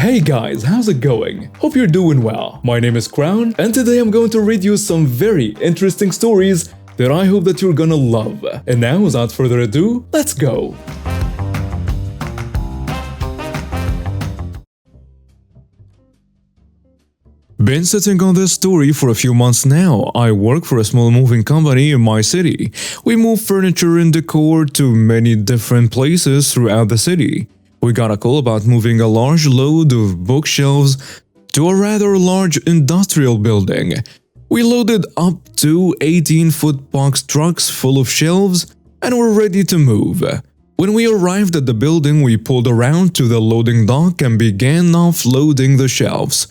Hey guys, how's it going? Hope you're doing well. My name is Crown, and today I'm going to read you some very interesting stories that I hope that you're gonna love. And now, without further ado, let's go! Been sitting on this story for a few months now. I work for a small moving company in my city. We move furniture and decor to many different places throughout the city. We got a call about moving a large load of bookshelves to a rather large industrial building. We loaded up 2 18-foot box trucks full of shelves and were ready to move. When we arrived at the building, we pulled around to the loading dock and began offloading the shelves.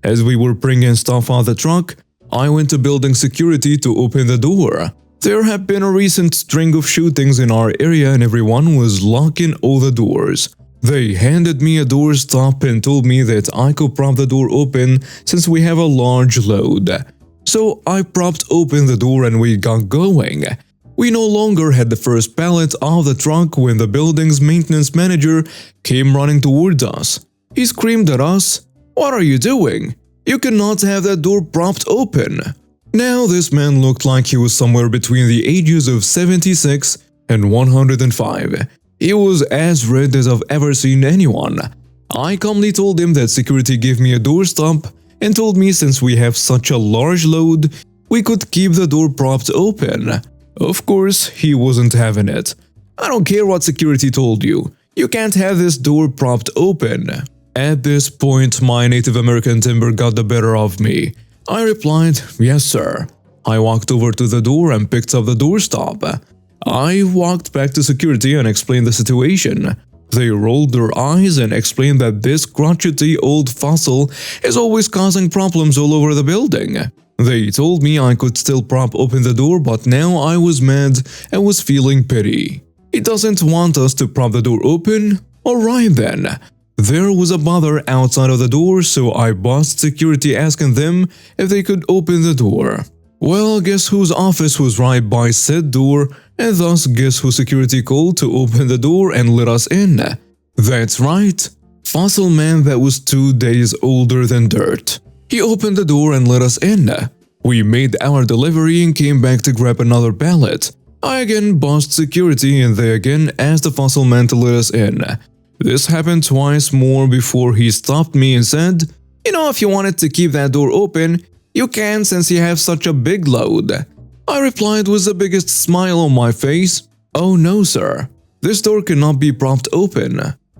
As we were bringing stuff out the truck, I went to building security to open the door. There had been a recent string of shootings in our area and everyone was locking all the doors. They handed me a doorstop and told me that I could prop the door open since we have a large load. So I propped open the door and we got going. We no longer had the first pallet of the truck when the building's maintenance manager came running towards us. He screamed at us, "What are you doing? You cannot have that door propped open." Now this man looked like he was somewhere between the ages of 76 and 105. He was as red as I've ever seen anyone. I calmly told him that security gave me a doorstop and told me since we have such a large load, we could keep the door propped open. Of course, he wasn't having it. "I don't care what security told you. You can't have this door propped open." At this point, my Native American timber got the better of me. I replied, "Yes, sir." I walked over to the door and picked up the doorstop. I walked back to security and explained the situation. They rolled their eyes and explained that this crotchety old fossil is always causing problems all over the building. They told me I could still prop open the door, but now I was mad and was feeling pity. "He doesn't want us to prop the door open? Alright then." There was a bother outside of the door, so I buzzed security asking them if they could open the door. Well, guess whose office was right by said door, and thus guess who security called to open the door and let us in? That's right, Fossil Man that was 2 days older than dirt. He opened the door and let us in. We made our delivery and came back to grab another pallet. I again buzzed security and they again asked the Fossil Man to let us in. This happened twice more before he stopped me and said, "You know, if you wanted to keep that door open, you can since you have such a big load." I replied with the biggest smile on my face, "Oh no, sir. This door cannot be propped open.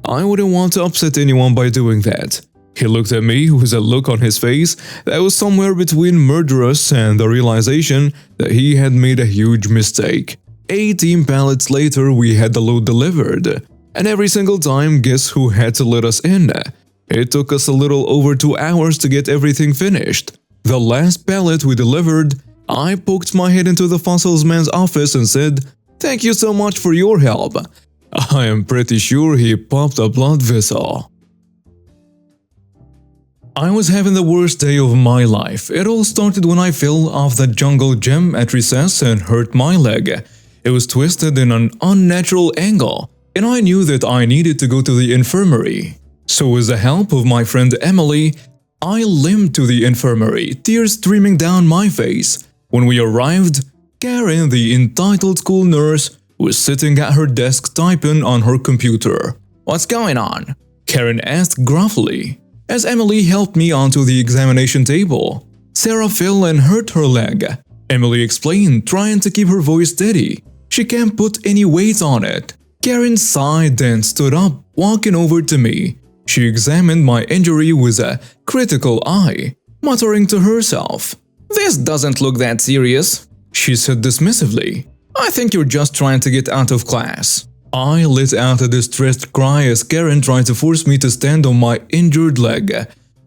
I wouldn't want to upset anyone by doing that." He looked at me with a look on his face that was somewhere between murderous and the realization that he had made a huge mistake. 18 pallets later, we had the load delivered. And every single time, guess who had to let us in? It took us a little over 2 hours to get everything finished. The last pallet we delivered, I poked my head into the Fossil Man's office and said, "Thank you so much for your help." I am pretty sure he popped a blood vessel. I was having the worst day of my life. It all started when I fell off the jungle gym at recess and hurt my leg. It was twisted in an unnatural angle, and I knew that I needed to go to the infirmary. So with the help of my friend Emily, I limped to the infirmary, tears streaming down my face. When we arrived, Karen, the entitled school nurse, was sitting at her desk typing on her computer. "What's going on?" Karen asked gruffly, as Emily helped me onto the examination table. "Sarah fell and hurt her leg," Emily explained, trying to keep her voice steady. "She can't put any weight on it." Karen sighed and stood up, walking over to me. She examined my injury with a critical eye, muttering to herself, "This doesn't look that serious," she said dismissively. "I think you're just trying to get out of class." I let out a distressed cry as Karen tried to force me to stand on my injured leg,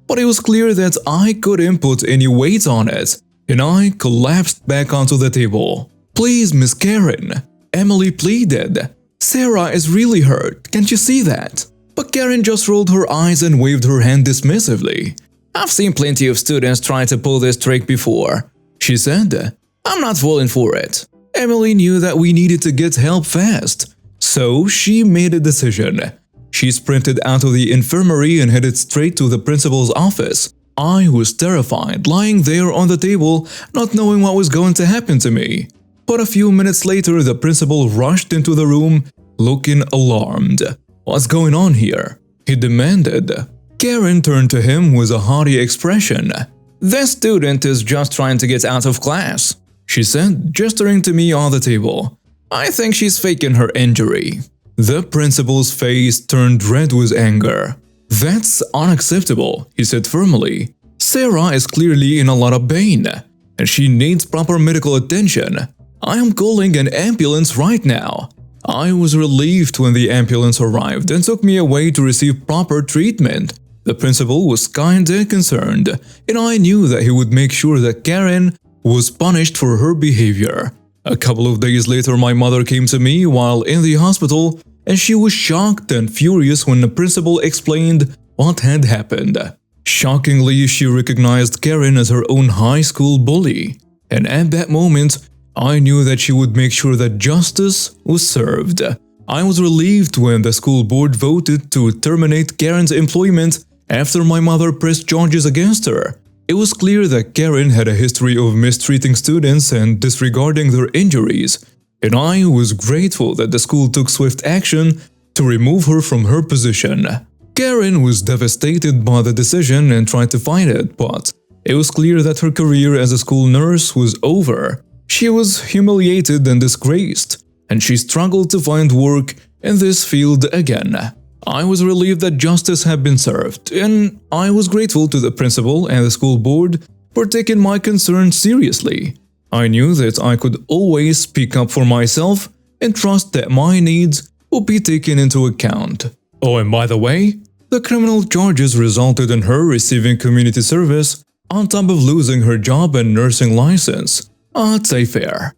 but it was clear that I couldn't put any weight on it, and I collapsed back onto the table. "Please, Miss Karen," Emily pleaded. "Sarah is really hurt, can't you see that?" But Karen just rolled her eyes and waved her hand dismissively. "I've seen plenty of students try to pull this trick before," she said. "I'm not falling for it." Emily knew that we needed to get help fast, so she made a decision. She sprinted out of the infirmary and headed straight to the principal's office. I was terrified, lying there on the table, not knowing what was going to happen to me. But a few minutes later, the principal rushed into the room, looking alarmed. "What's going on here?" he demanded. Karen turned to him with a haughty expression. "This student is just trying to get out of class," she said, gesturing to me on the table. "I think she's faking her injury." The principal's face turned red with anger. "That's unacceptable," he said firmly. "Sarah is clearly in a lot of pain, and she needs proper medical attention. I am calling an ambulance right now." I was relieved when the ambulance arrived and took me away to receive proper treatment. The principal was kinda concerned, and I knew that he would make sure that Karen was punished for her behavior. A couple of days later, my mother came to me while in the hospital, and she was shocked and furious when the principal explained what had happened. Shockingly, she recognized Karen as her own high school bully, and at that moment, I knew that she would make sure that justice was served. I was relieved when the school board voted to terminate Karen's employment after my mother pressed charges against her. It was clear that Karen had a history of mistreating students and disregarding their injuries, and I was grateful that the school took swift action to remove her from her position. Karen was devastated by the decision and tried to fight it, but it was clear that her career as a school nurse was over. She was humiliated and disgraced, and she struggled to find work in this field again. I was relieved that justice had been served, and I was grateful to the principal and the school board for taking my concerns seriously. I knew that I could always speak up for myself and trust that my needs would be taken into account. Oh, and by the way, the criminal charges resulted in her receiving community service on top of losing her job and nursing license. I'd say fair.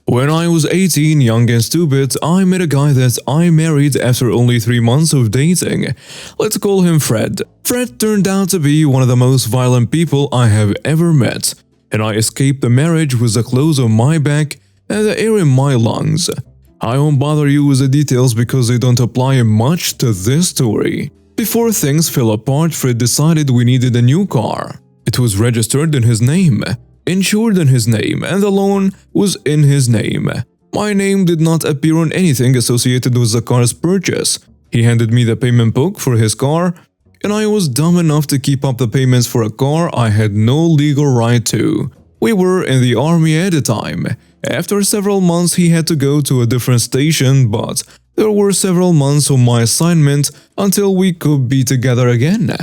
When I was 18, young and stupid, I met a guy that I married after only 3 months of dating. Let's call him Fred. Fred turned out to be one of the most violent people I have ever met, and I escaped the marriage with the clothes on my back and the air in my lungs. I won't bother you with the details because they don't apply much to this story. Before things fell apart, Fred decided we needed a new car. It was registered in his name, insured in his name, and the loan was in his name. My name did not appear on anything associated with the car's purchase. He handed me the payment book for his car, and I was dumb enough to keep up the payments for a car I had no legal right to. We were in the army at the time. After several months, he had to go to a different station, but there were several months on my assignment until we could be together again.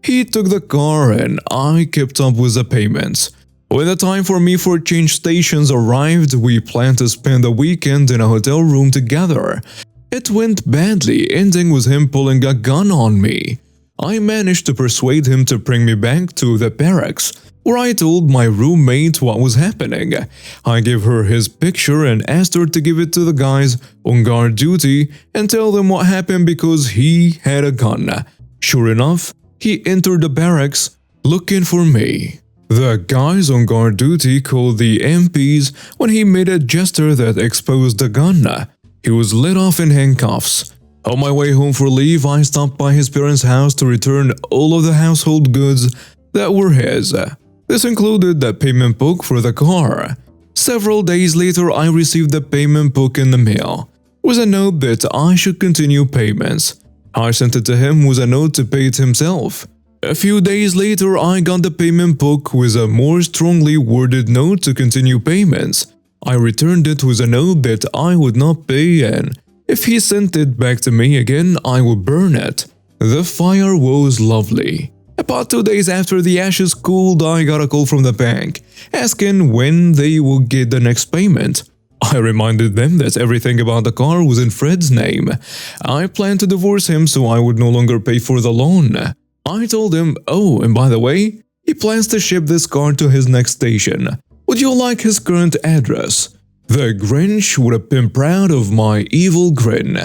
He took the car and I kept up with the payments. When the time for me for change stations arrived, we planned to spend the weekend in a hotel room together. It went badly, ending with him pulling a gun on me. I managed to persuade him to bring me back to the barracks, where I told my roommate what was happening. I gave her his picture and asked her to give it to the guys on guard duty and tell them what happened because he had a gun. Sure enough, he entered the barracks looking for me. The guys on guard duty called the MPs when he made a gesture that exposed the gun. He was let off in handcuffs. On my way home for leave, I stopped by his parents' house to return all of the household goods that were his. This included the payment book for the car. Several days later, I received the payment book in the mail, with a note that I should continue payments. I sent it to him with a note to pay it himself. A few days later, I got the payment book with a more strongly worded note to continue payments. I returned it with a note that I would not pay, and if he sent it back to me again, I would burn it. The fire was lovely. About 2 days after the ashes cooled, I got a call from the bank, asking when they would get the next payment. I reminded them that everything about the car was in Fred's name. I planned to divorce him so I would no longer pay for the loan. I told him, oh, and by the way, he plans to ship this car to his next station. Would you like his current address? The Grinch would have been proud of my evil grin.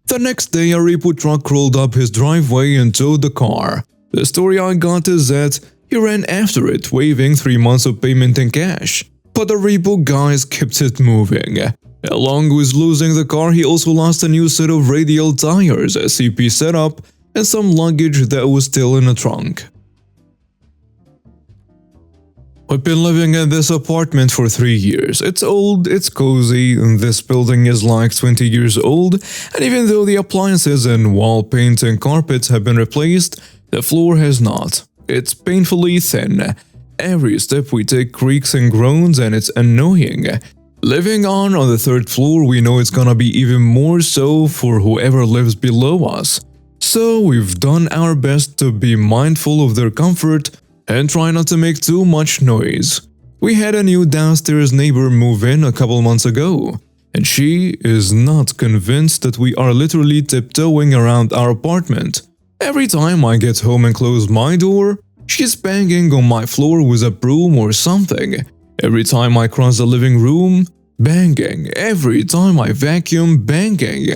The next day, a repo truck rolled up his driveway and towed the car. The story I got is that he ran after it, waving 3 months of payment in cash. But the repo guys kept it moving. Along with losing the car, he also lost a new set of radial tires, a CP setup, and some luggage that was still in the trunk. We've been living in this apartment for 3 years. It's old, it's cozy, and this building is like 20 years old, and even though the appliances and wall paint and carpets have been replaced, the floor has not. It's painfully thin. Every step we take creaks and groans, and it's annoying. Living on the 3rd floor, we know it's gonna be even more so for whoever lives below us. So we've done our best to be mindful of their comfort and try not to make too much noise. We had a new downstairs neighbor move in a couple months ago, and she is not convinced that we are literally tiptoeing around our apartment. Every time I get home and close my door, she's banging on my floor with a broom or something. Every time I cross the living room, banging. Every time I vacuum, banging.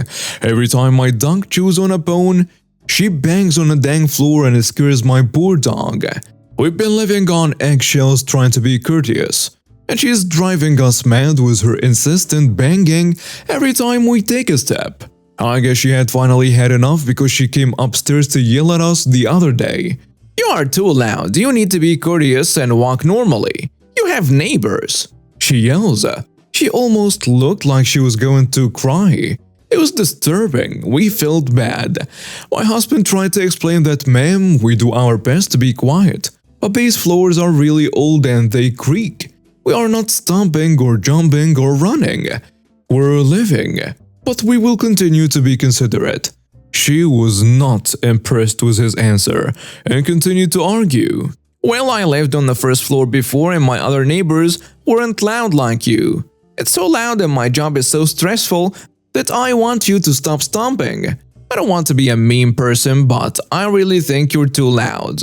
Every time my dog chews on a bone, she bangs on the dang floor and it scares my poor dog. We've been living on eggshells trying to be courteous, and she's driving us mad with her insistent banging every time we take a step. I guess she had finally had enough because she came upstairs to yell at us the other day. "You are too loud, you need to be courteous and walk normally. You have neighbors," she yells. She almost looked like she was going to cry. It was disturbing. We felt bad. My husband tried to explain that, "Ma'am, we do our best to be quiet, but these floors are really old and they creak. We are not stomping or jumping or running. We're living, but we will continue to be considerate." She was not impressed with his answer and continued to argue. "Well, I lived on the 1st floor before and my other neighbors weren't loud like you. It's so loud and my job is so stressful that I want you to stop stomping. I don't want to be a mean person, but I really think you're too loud."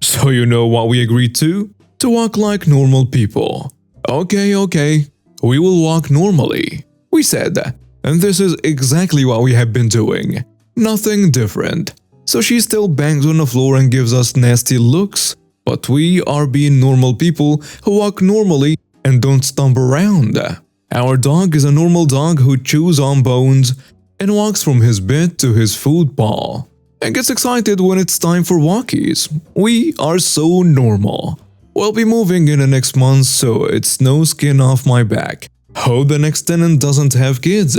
So you know what we agreed to? To walk like normal people. Okay, we will walk normally, we said, and this is exactly what we have been doing. Nothing different. So she still bangs on the floor and gives us nasty looks, but we are being normal people who walk normally and don't stomp around. Our dog is a normal dog who chews on bones and walks from his bed to his food bowl and gets excited when it's time for walkies. We are so normal. We'll be moving in the next month, so it's no skin off my back. Hope the next tenant doesn't have kids.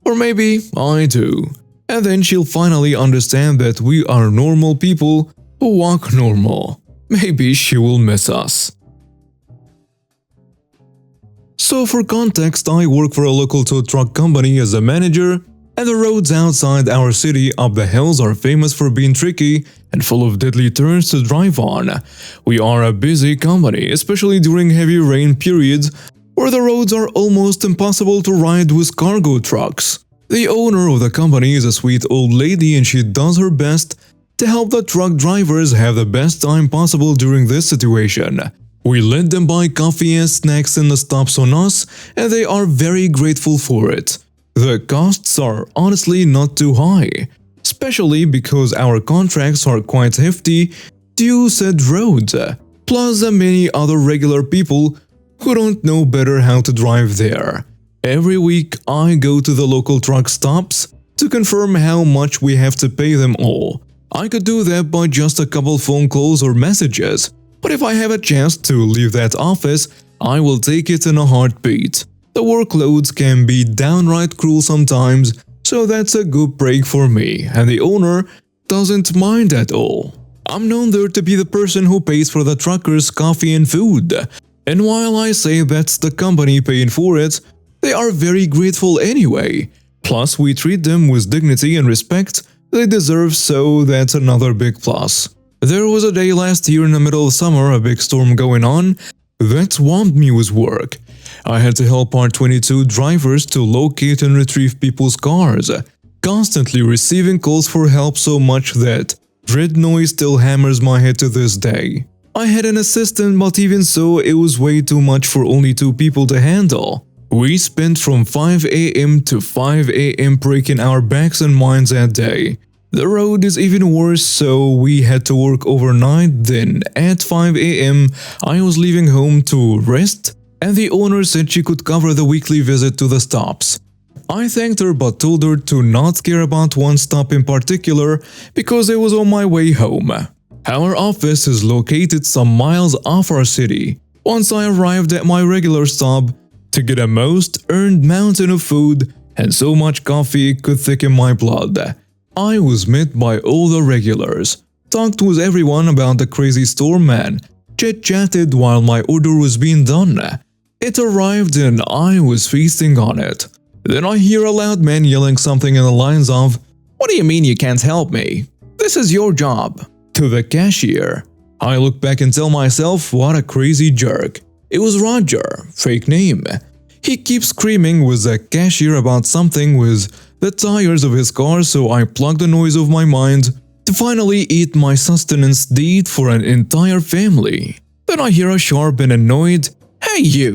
Or maybe I do. And then she'll finally understand that we are normal people who walk normal. Maybe she will miss us. So for context, I work for a local tow truck company as a manager, and the roads outside our city up the hills are famous for being tricky and full of deadly turns to drive on. We are a busy company, especially during heavy rain periods where the roads are almost impossible to ride with cargo trucks. The owner of the company is a sweet old lady and she does her best to help the truck drivers have the best time possible during this situation. We let them buy coffee and snacks in the stops on us, and they are very grateful for it. The costs are honestly not too high, especially because our contracts are quite hefty due said roads, plus many other regular people who don't know better how to drive there. Every week I go to the local truck stops to confirm how much we have to pay them all. I could do that by just a couple phone calls or messages, but if I have a chance to leave that office, I will take it in a heartbeat. The workloads can be downright cruel sometimes, so that's a good break for me, and the owner doesn't mind at all. I'm known there to be the person who pays for the truckers' coffee and food, and while I say that's the company paying for it, they are very grateful anyway. Plus, we treat them with dignity and respect they deserve, so that's another big plus. There was a day last year in the middle of summer, a big storm going on, that swamped me with work. I had to help our 22 drivers to locate and retrieve people's cars, constantly receiving calls for help so much that dread noise still hammers my head to this day. I had an assistant, but even so, it was way too much for only 2 people to handle. We spent from 5 a.m. to 5 a.m. breaking our backs and minds that day. The road is even worse, so we had to work overnight. Then at 5 a.m. I was leaving home to rest and the owner said she could cover the weekly visit to the stops. I thanked her but told her to not care about one stop in particular because it was on my way home. Our office is located some miles off our city. Once I arrived at my regular stop to get a most earned mountain of food and so much coffee it could thicken my blood. I was met by all the regulars, talked with everyone about the crazy store man, chit-chatted while my order was being done. It arrived and I was feasting on it. Then I hear a loud man yelling something in the lines of, "What do you mean you can't help me? This is your job," to the cashier. I look back and tell myself, what a crazy jerk. It was Roger, fake name. He keeps screaming with the cashier about something with the tires of his car, so I plug the noise of my mind to finally eat my sustenance deed for an entire family. Then I hear a sharp and annoyed, "Hey you!"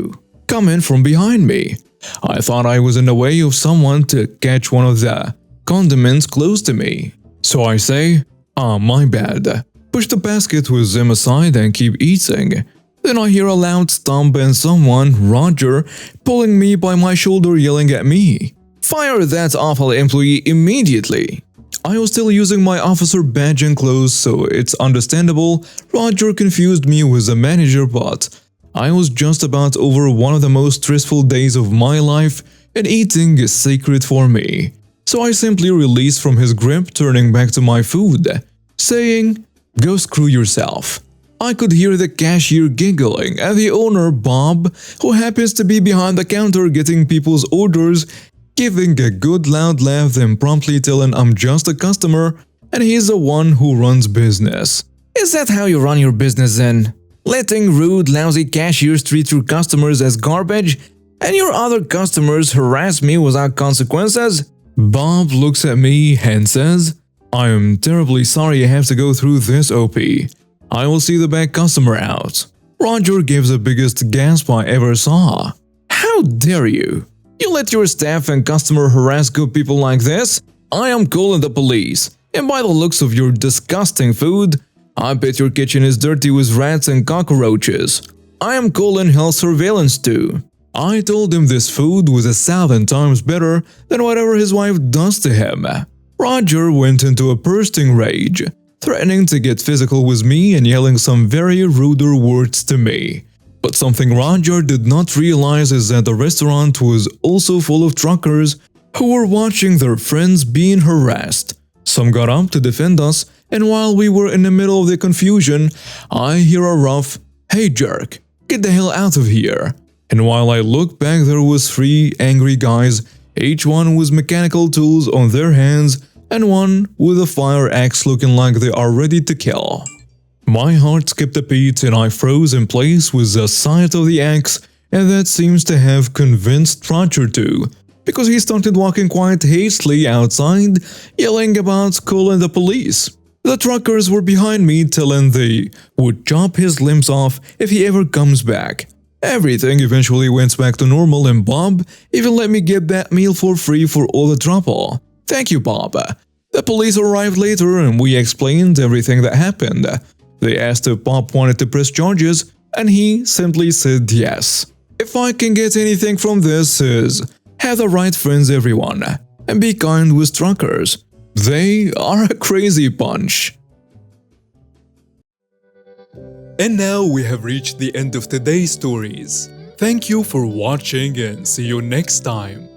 come in from behind me. I thought I was in the way of someone to catch one of the condiments close to me. So I say, my bad. Push the basket with them aside and keep eating. Then I hear a loud stomp and someone, Roger, pulling me by my shoulder yelling at me, "Fire that awful employee immediately!" I was still using my officer badge and clothes, so it's understandable Roger confused me with the manager, but I was just about over one of the most stressful days of my life and eating is sacred for me. So I simply released from his grip, turning back to my food, saying, "Go screw yourself." I could hear the cashier giggling and the owner, Bob, who happens to be behind the counter getting people's orders, giving a good loud laugh then promptly telling I'm just a customer and he's the one who runs business. Is that how you run your business then? Letting rude, lousy cashiers treat your customers as garbage and your other customers harass me without consequences? Bob looks at me and says, "I am terribly sorry you have to go through this, OP. I will see the bad customer out." Roger gives the biggest gasp I ever saw. "How dare you? You let your staff and customer harass good people like this? I am calling the police, and by the looks of your disgusting food, I bet your kitchen is dirty with rats and cockroaches. I am calling health surveillance too." I told him this food was 1,000 times better than whatever his wife does to him. Roger went into a bursting rage, threatening to get physical with me and yelling some very ruder words to me. But something Roger did not realize is that the restaurant was also full of truckers who were watching their friends being harassed. Some got up to defend us, and while we were in the middle of the confusion, I hear a rough, "Hey jerk, get the hell out of here." And while I looked back, there was 3 angry guys, each one with mechanical tools on their hands and one with a fire axe looking like they are ready to kill. My heart skipped a beat and I froze in place with the sight of the axe, and that seems to have convinced Roger too, because he started walking quite hastily outside, yelling about calling the police. The truckers were behind me telling they would chop his limbs off if he ever comes back. Everything eventually went back to normal and Bob even let me get that meal for free for all the trouble. Thank you, Bob. The police arrived later and we explained everything that happened. They asked if Bob wanted to press charges and he simply said yes. If I can get anything from this is, have the right friends everyone, and be kind with truckers. They are a crazy bunch. And now we have reached the end of today's stories. Thank you for watching and see you next time.